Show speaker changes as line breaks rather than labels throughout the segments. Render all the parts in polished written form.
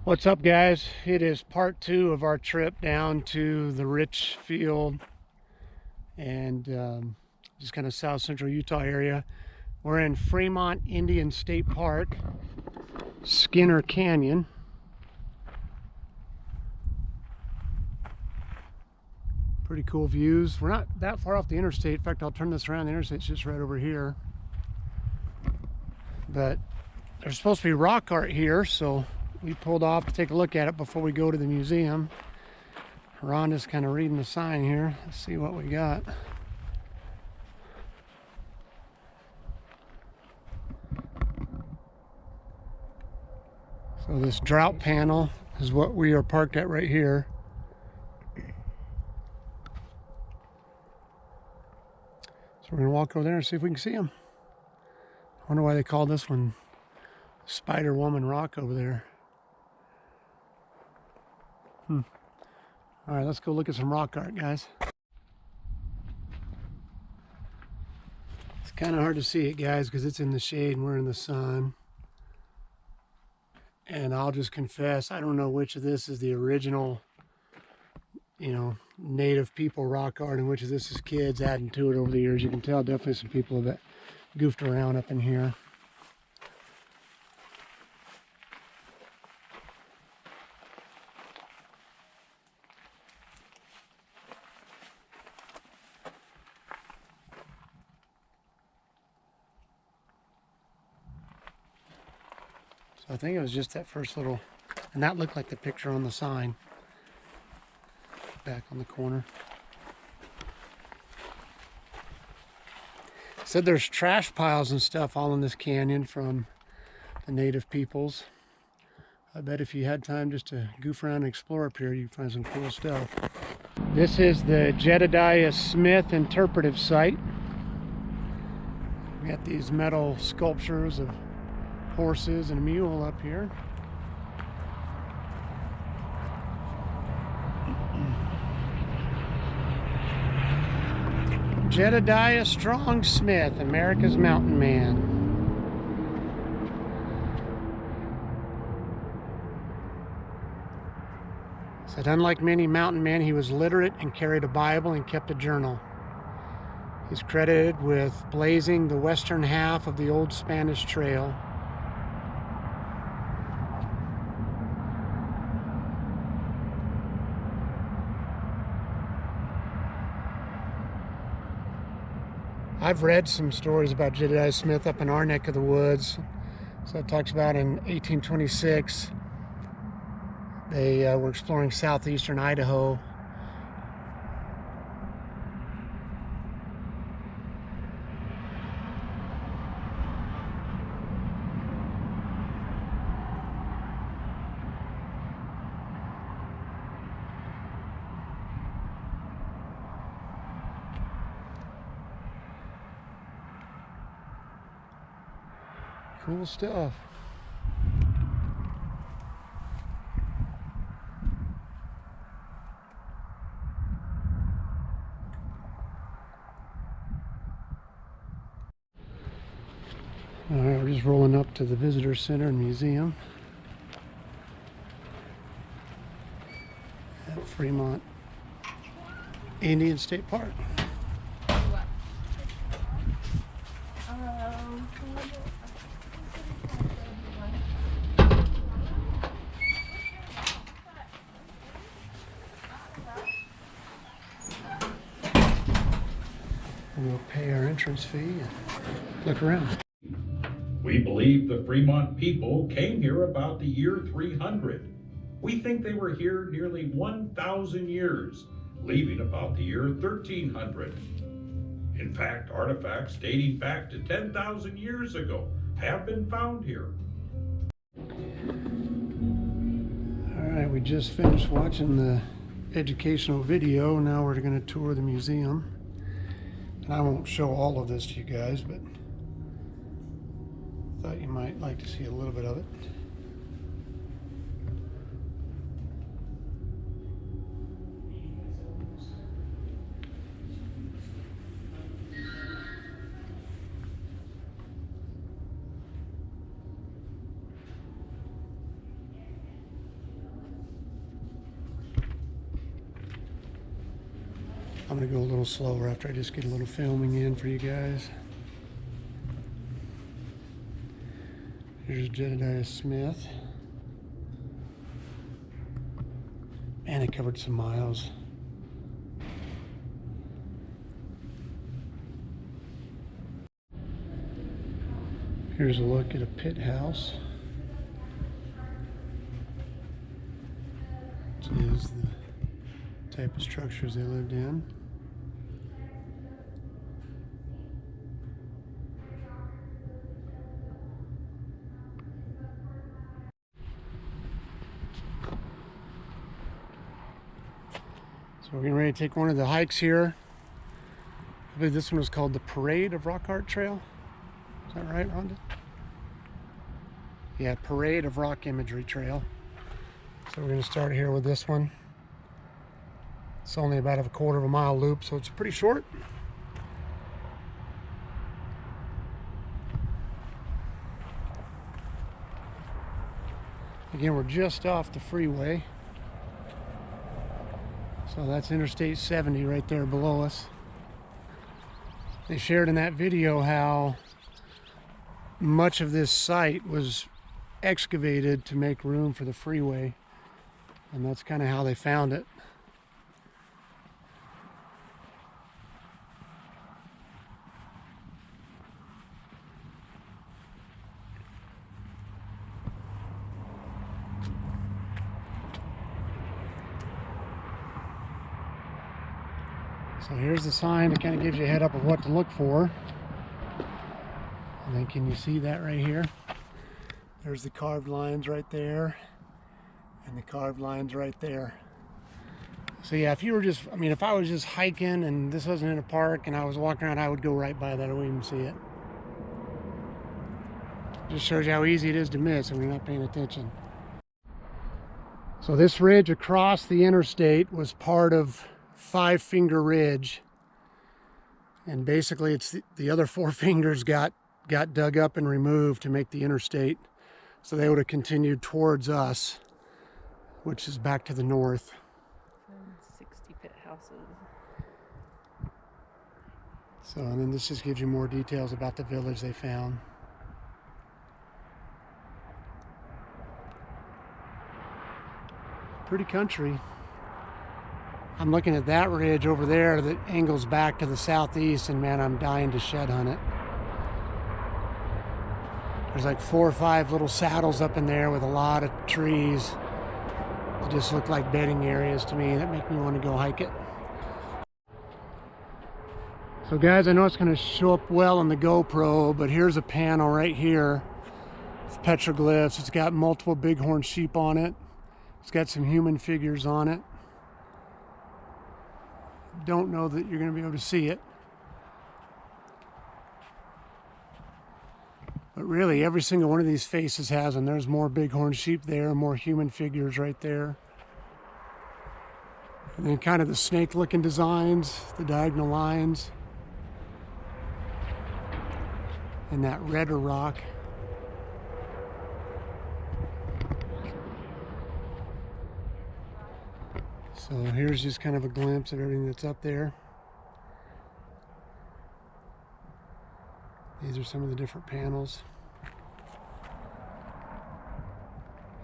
What's up, guys? It is part 2 of our trip down to the Richfield and just kind of south central Utah area. We're in Fremont Indian State Park, Skinner Canyon. Pretty cool views. We're not that far off the interstate. In fact, I'll turn this around. The interstate's just right over here. But there's supposed to be rock art here, so we pulled off to take a look at it before we go to the museum. Rhonda's kind of reading the sign here. Let's see what we got. So this drought panel is what we are parked at right here. So we're gonna walk over there and see if we can see them. I wonder why they call this one Spider Woman Rock over there. All right, let's go look at some rock art, guys. It's kind of hard to see it, guys, because it's in the shade and we're in the sun. And I'll just confess, I don't know which of this is the original, native people rock art and which of this is kids adding to it over the years. You can tell definitely some people have goofed around up in here. I think it was just that first little, and that looked like the picture on the sign back on the corner. It said there's trash piles and stuff all in this canyon from the native peoples. I bet if you had time just to goof around and explore up here, you'd find some cool stuff. This is the Jedediah Smith Interpretive Site. We got these metal sculptures of horses and a mule up here. Jedediah Strong Smith, America's Mountain Man. Said unlike many mountain men, he was literate and carried a Bible and kept a journal. He's credited with blazing the western half of the old Spanish Trail. I've read some stories about Jedediah Smith up in our neck of the woods. So it talks about in 1826, they were exploring southeastern Idaho. Cool stuff. All right, we're just rolling up to the visitor center and museum at Fremont Indian State Park. We'll pay our entrance fee and look around.
We believe the Fremont people came here about the year 300. We think they were here nearly 1,000 years, leaving about the year 1300. In fact, artifacts dating back to 10,000 years ago have been found here.
All right, we just finished watching the educational video. Now we're going to tour the museum. And I won't show all of this to you guys, but thought you might like to see a little bit of it. I'm going to go a little slower after I just get a little filming in for you guys. Here's Jedediah Smith. Man, it covered some miles. Here's a look at a pit house. Which is the type of structures they lived in. So we're getting ready to take one of the hikes here. I believe this one was called the Parade of Rock Art Trail. Is that right, Rhonda? Yeah, Parade of Rock Imagery Trail. So we're going to start here with this one. It's only about a quarter of a mile loop, so it's pretty short. Again, we're just off the freeway. So that's Interstate 70 right there below us. They shared in that video how much of this site was excavated to make room for the freeway. And that's kind of how they found it. So here's the sign that kind of gives you a head up of what to look for. And then can you see that right here? There's the carved lines right there. And the carved lines right there. So yeah, if you were just, if I was just hiking and this wasn't in a park and I was walking around, I would go right by that. I wouldn't even see it. Just shows you how easy it is to miss when you're not paying attention. So this ridge across the interstate was part of Five Finger Ridge. And basically it's the other four fingers got dug up and removed to make the interstate. So they would have continued towards us, which is back to the north.
60 pit houses.
So, and then this just gives you more details about the village they found. Pretty country. I'm looking at that ridge over there that angles back to the southeast, and man, I'm dying to shed hunt it. There's like 4 or 5 little saddles up in there with a lot of trees. They just look like bedding areas to me that make me want to go hike it. So guys, I know it's going to show up well on the GoPro, but here's a panel right here of petroglyphs. It's got multiple bighorn sheep on it. It's got some human figures on it. Don't know that you're going to be able to see it. But really, every single one of these faces has them. There's more bighorn sheep there, more human figures right there. And then kind of the snake-looking designs, the diagonal lines. And that redder rock. So here's just kind of a glimpse of everything that's up there. These are some of the different panels.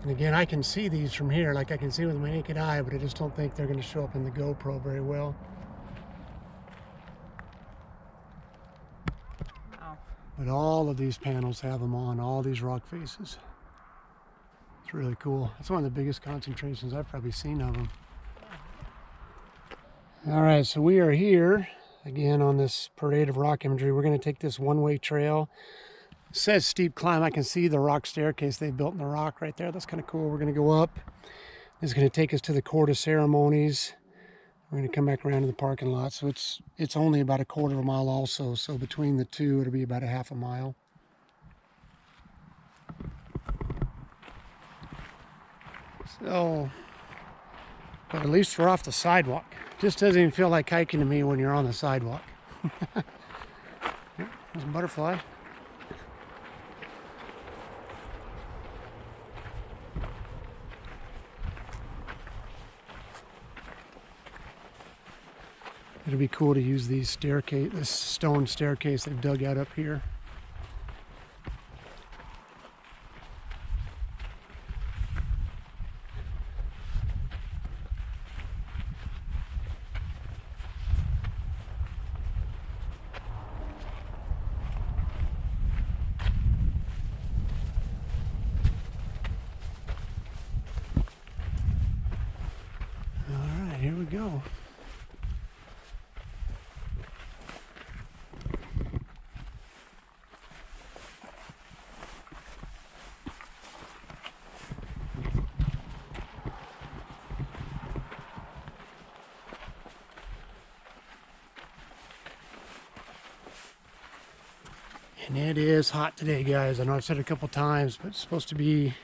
And again, I can see these from here, like I can see with my naked eye, but I just don't think they're going to show up in the GoPro very well.
Wow.
But all of these panels have them on, all these rock faces. It's really cool. It's one of the biggest concentrations I've probably seen of them. All right, so we are here again on this Parade of Rock Imagery. We're going to take this one-way trail. It says steep climb. I can see the rock staircase they built in the rock right there. That's kind of cool. We're going to go up. It's going to take us to the Court of Ceremonies. We're going to come back around to the parking lot. So it's only about a quarter of a mile also. So between the two, it'll be about a half a mile. So, but at least we're off the sidewalk. Just doesn't even feel like hiking to me when you're on the sidewalk. There's a butterfly. It it'd be cool to use these staircase, this stone staircase they've dug out up here. All right, here we go. And it is hot today, guys. I know I've said it a couple times, but it's supposed to be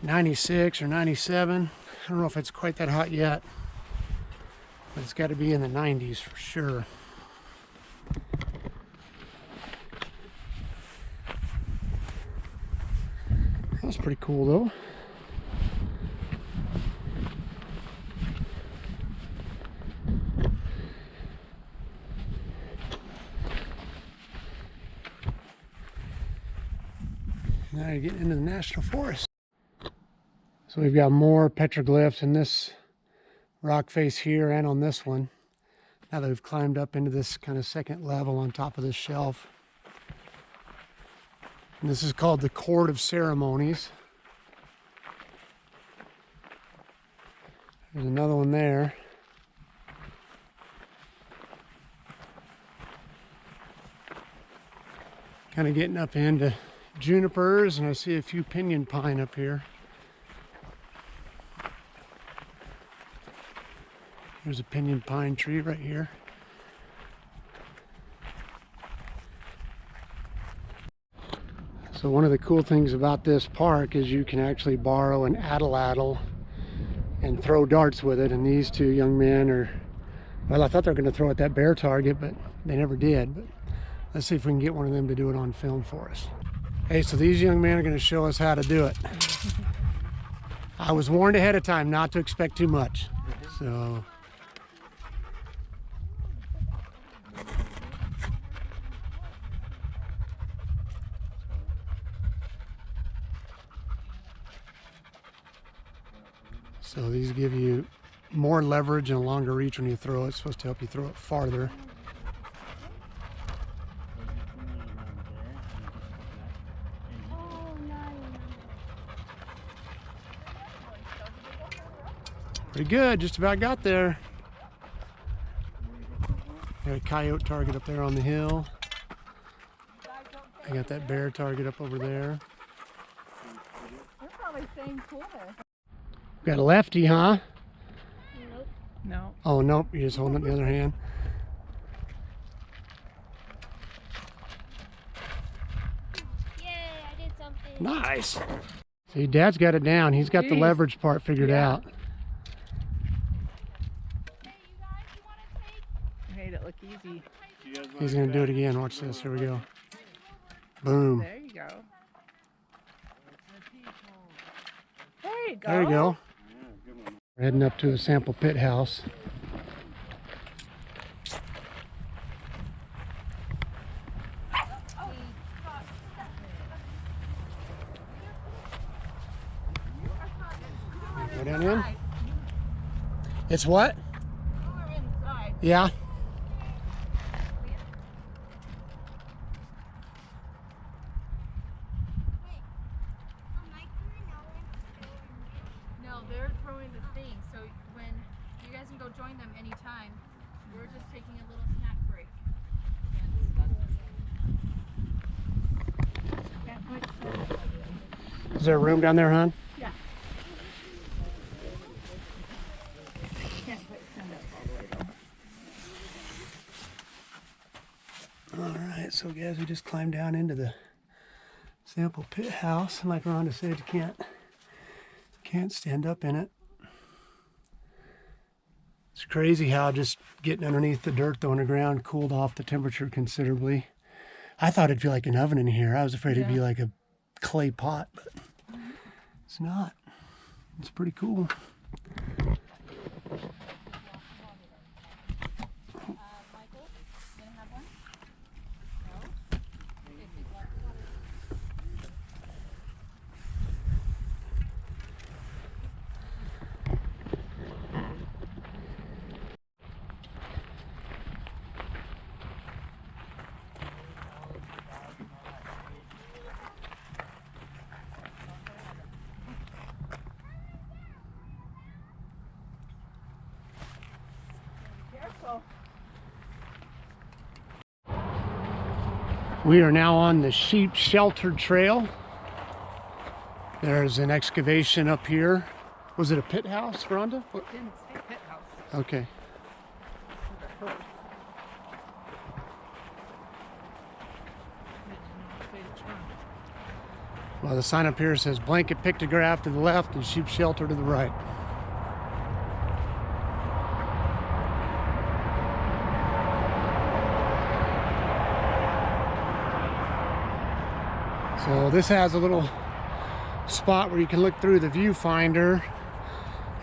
96 or 97. I don't know if it's quite that hot yet, but it's got to be in the 90s for sure. That was pretty cool though. Now you're getting into the national forest. So we've got more petroglyphs in this rock face here and on this one. Now that we've climbed up into this kind of second level on top of this shelf. And this is called the Court of Ceremonies. There's another one there. Kind of getting up into junipers, and I see a few pinyon pine up here. There's a pinyon pine tree right here. So one of the cool things about this park is you can actually borrow an atlatl and throw darts with it, and these two young men are, well, I thought they were going to throw at that bear target, but they never did. But let's see if we can get one of them to do it on film for us. Hey, so these young men are going to show us how to do it. I was warned ahead of time not to expect too much. So these give you more leverage and a longer reach when you throw it. It's supposed to help you throw it farther. Pretty good, just about got there. Got a coyote target up there on the hill. I got that bear target up over there.
They're probably staying cooler.
Got a lefty, huh?
Nope. No.
Oh, nope, you're just holding it in the other hand.
Yay, I did something.
Nice. See, Dad's got it down. He's got the leverage part figured out.
Hey, you guys, you want to take?
Made it look easy.
He's going to do it again. Watch this. Here we go. Boom.
There you go. There you go.
There you go. We're heading up to the sample pit house. Go down in. It's what? Yeah.
No, they're throwing the thing, so when you guys can go join them anytime. We're just taking a little snack break.
Is there a room down there, hon?
Yeah.
All right, so guys, we just climbed down into the sample pit house, and like Rhonda said, you can't stand up in it. It's crazy how just getting underneath the dirt though on the ground cooled off the temperature considerably. I thought it'd feel like an oven in here. I was afraid it'd be like a clay pot, but it's not. It's pretty cool. We are now on the sheep shelter trail. There's an excavation up here. Was it a pit house, Rhonda? What?
Didn't say pit house.
Okay. Well, the sign up here says blanket pictograph to the left and sheep shelter to the right. So this has a little spot where you can look through the viewfinder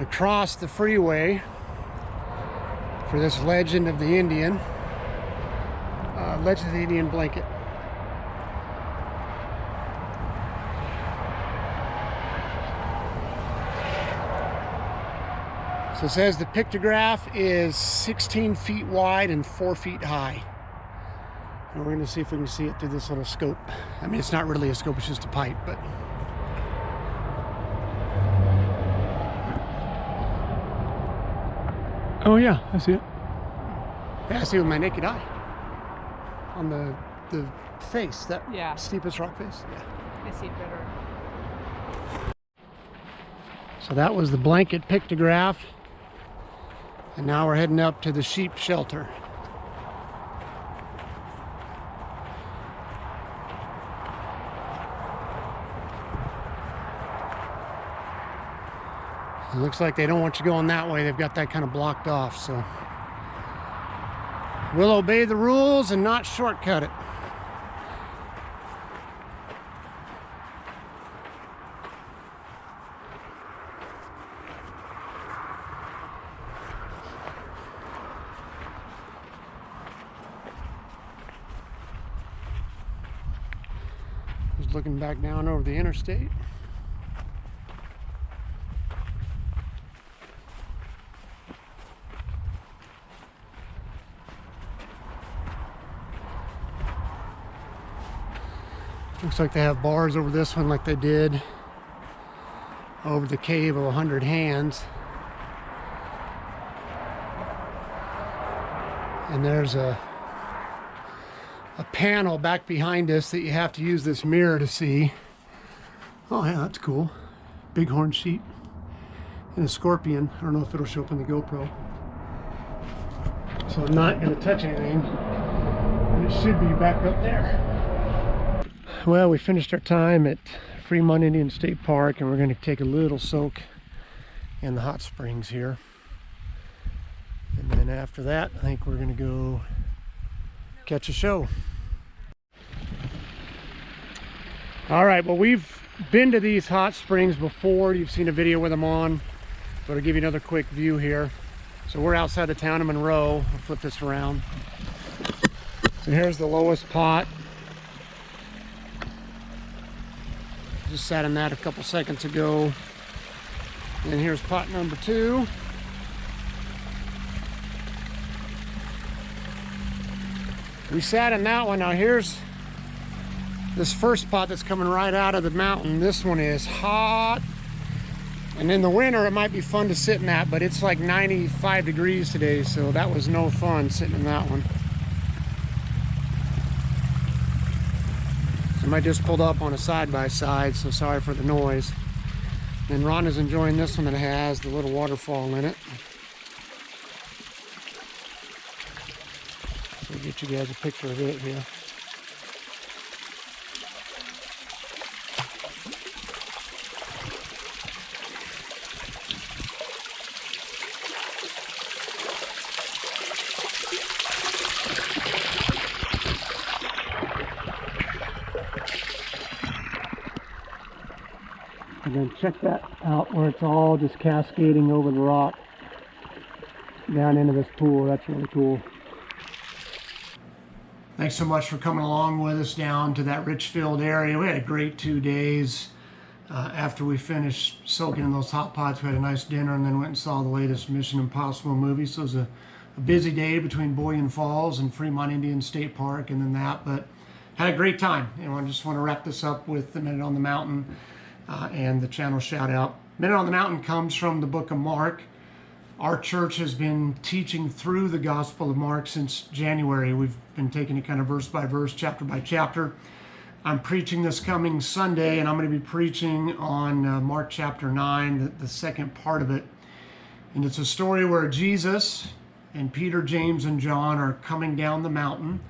across the freeway for this Legend of the Indian blanket. So it says the pictograph is 16 feet wide and 4 feet high. And we're going to see if we can see it through this little scope. I mean, it's not really a scope, it's just a pipe, but... Oh yeah, I see it. Yeah, I see it with my naked eye. On the face, that steepest rock face. Yeah.
I see it better.
So that was the blanket pictograph. And now we're heading up to the sheep shelter. It looks like they don't want you going that way. They've got that kind of blocked off, so we'll obey the rules and not shortcut it. Just looking back down over the interstate. Looks like they have bars over this one like they did over the Cave of 100 Hands. And there's a panel back behind us that you have to use this mirror to see. Oh yeah, that's cool. Bighorn sheep and a scorpion. I don't know if it'll show up in the GoPro. So I'm not going to touch anything. But it should be back up there. Well, we finished our time at Fremont Indian State Park, and we're going to take a little soak in the hot springs here. And then after that, I think we're going to go catch a show. All right, well, we've been to these hot springs before. You've seen a video with them on, but I'll give you another quick view here. So we're outside the town of Monroe. I'll flip this around. So here's the lowest pot. Just sat in that a couple seconds ago. And here's pot number 2. We sat in that one. Now here's this first pot that's coming right out of the mountain. This one is hot. And in the winter it might be fun to sit in that, but it's like 95 degrees today, so that was no fun sitting in that one. I just pulled up on a side-by-side, so sorry for the noise. And Rhonda's enjoying this one that has the little waterfall in it. So I'll get you guys a picture of it here. And then check that out where it's all just cascading over the rock down into this pool. That's really cool. Thanks so much for coming along with us down to that Richfield area. We had a great 2 days. After we finished soaking in those hot pots, we had a nice dinner and then went and saw the latest Mission Impossible movie. So it was a busy day between Boyan Falls and Fremont Indian State Park and then that, but had a great time. You know, I just want to wrap this up with a minute on the mountain. And the channel shout out. Minute on the Mountain comes from the book of Mark. Our church has been teaching through the Gospel of Mark since January. We've been taking it kind of verse by verse, chapter by chapter. I'm preaching this coming Sunday, and I'm going to be preaching on Mark chapter 9, the second part of it. And it's a story where Jesus and Peter, James, and John are coming down the mountain.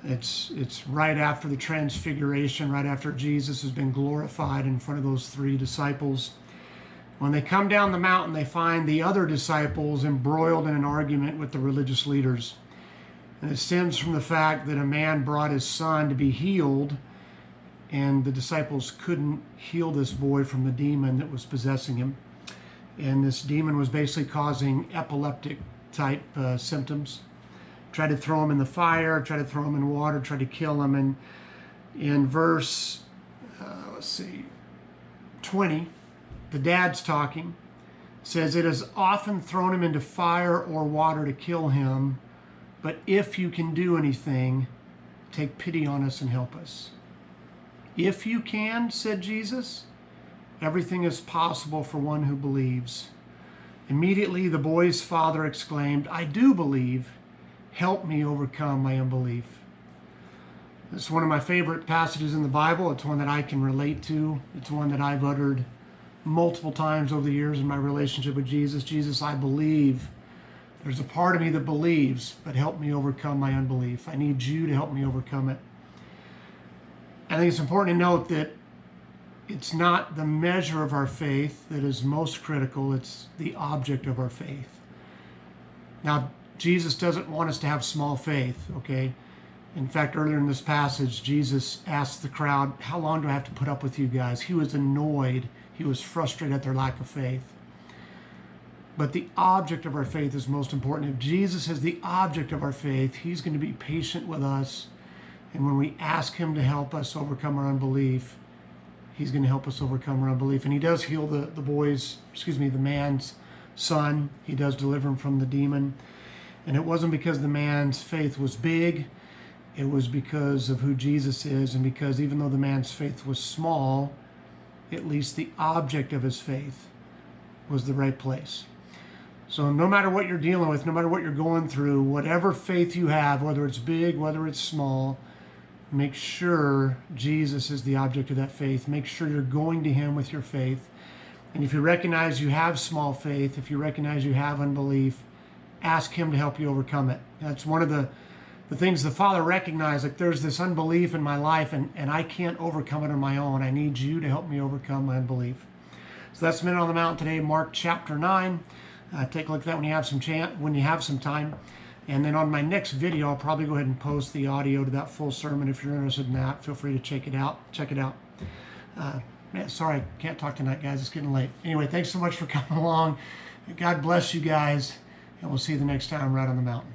It's right after the transfiguration, right after Jesus has been glorified in front of those three disciples. When they come down the mountain, they find the other disciples embroiled in an argument with the religious leaders. And it stems from the fact that a man brought his son to be healed, and the disciples couldn't heal this boy from the demon that was possessing him. And this demon was basically causing epileptic type symptoms. Tried to throw him in the fire, tried to throw him in water, tried to kill him. And in verse, 20, the dad's talking, says, "It has often thrown him into fire or water to kill him, but if you can do anything, take pity on us and help us." If you can, said Jesus, everything is possible for one who believes. Immediately the boy's father exclaimed, "I do believe. Help me overcome my unbelief." It's one of my favorite passages in the Bible. It's one that I can relate to. It's one that I've uttered multiple times over the years in my relationship with Jesus. Jesus, I believe. There's a part of me that believes, but help me overcome my unbelief. I need you to help me overcome it. I think it's important to note that it's not the measure of our faith that is most critical. It's the object of our faith. Now, Jesus doesn't want us to have small faith, okay? In fact, earlier in this passage, Jesus asked the crowd, "How long do I have to put up with you guys?" He was annoyed. He was frustrated at their lack of faith. But the object of our faith is most important. If Jesus is the object of our faith, he's going to be patient with us. And when we ask him to help us overcome our unbelief, he's going to help us overcome our unbelief. And he does heal the man's son. He does deliver him from the demon. And it wasn't because the man's faith was big. It was because of who Jesus is, and because even though the man's faith was small, at least the object of his faith was the right place. So no matter what you're dealing with, no matter what you're going through, whatever faith you have, whether it's big, whether it's small, make sure Jesus is the object of that faith. Make sure you're going to him with your faith. And if you recognize you have small faith, if you recognize you have unbelief, ask him to help you overcome it. That's one of the things the Father recognized, like there's this unbelief in my life and I can't overcome it on my own. I need you to help me overcome my unbelief. So that's Minute on the Mountain today, Mark chapter 9. Take a look at that when you have some time. And then on my next video, I'll probably go ahead and post the audio to that full sermon. If you're interested in that, feel free to check it out. Sorry, I can't talk tonight, guys. It's getting late. Anyway, thanks so much for coming along. God bless you guys. And we'll see you the next time right on the mountain.